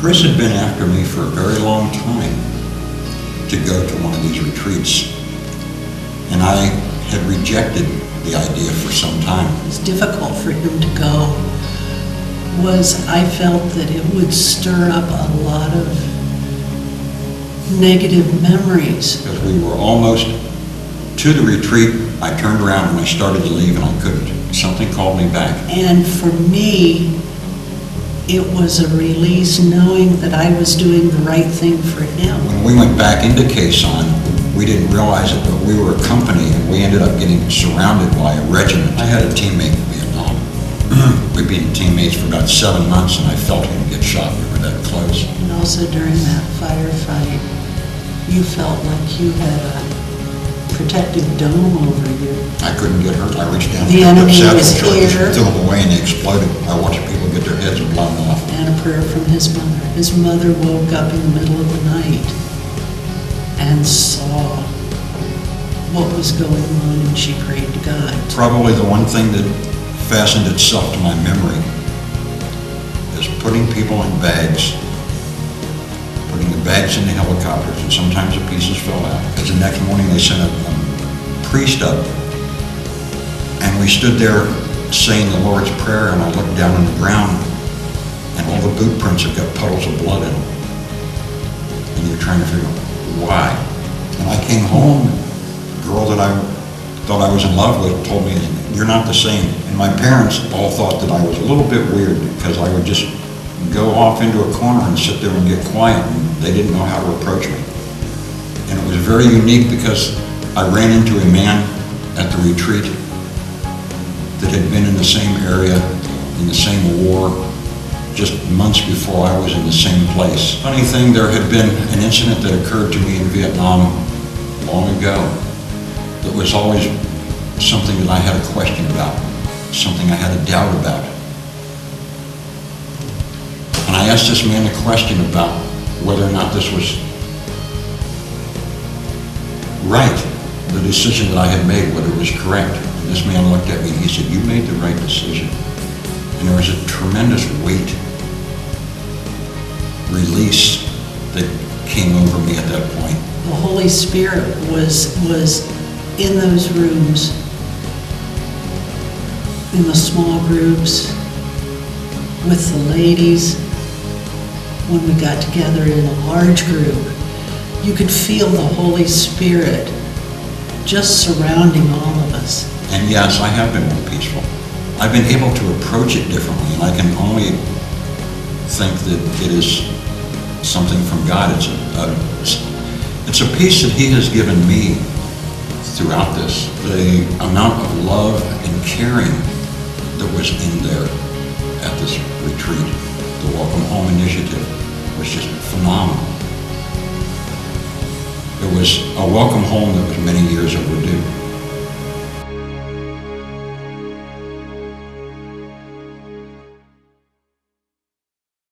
Chris had been after me for a very long time to go to one of these retreats, and I had rejected the idea for some time. It was difficult for him to go. I felt that it would stir up a lot of negative memories. Because we were almost to the retreat, I turned around and I started to leave and I couldn't. Something called me back. And for me, it was a release knowing that I was doing the right thing for him. When we went back into Khe Sanh, we didn't realize it, but we were a company and we ended up getting surrounded by a regiment. I had a teammate in Vietnam. We'd been teammates for about 7 months and I felt him get shot. We were that close. And also during that firefight, you felt like you had a protective dome over you. I couldn't get hurt. I reached down The and enemy picked up was satchel charges here. and threw them away and they exploded. I watched people get their heads blown off. And a prayer from his mother. His mother woke up in the middle of the night and saw what was going on and she prayed to God. Probably the one thing that fastened itself to my memory is putting people in bags, putting the bags in the helicopters, and sometimes the pieces fell out. Because the next morning they sent a priest up, and we stood there saying the Lord's Prayer, and I looked down on the ground, and all the boot prints have got puddles of blood in them. And you're trying to figure out why. And I came home, the girl that I thought I was in love with told me, "You're not the same." And my parents all thought that I was a little bit weird because I would just go off into a corner and sit there and get quiet, and they didn't know how to approach me. And it was very unique because I ran into a man at the retreat that had been in the same area, in the same war, just months before I was in the same place. Funny thing, there had been an incident that occurred to me in Vietnam long ago that was always something that I had a question about, something I had a doubt about. And I asked this man a question about whether or not this was right, the decision that I had made, whether it was correct. And this man looked at me and he said, "You made the right decision." And there was a tremendous weight, release that came over me at that point. The Holy Spirit was in those rooms, in the small groups, with the ladies. When we got together in a large group, you could feel the Holy Spirit just surrounding all of us. And yes, I have been more peaceful. I've been able to approach it differently, and I can only think that it is something from God. It's a peace that He has given me throughout this. The amount of love and caring that was in there at this retreat, the Welcome Home initiative, was just phenomenal. There was a Welcome Home that was many years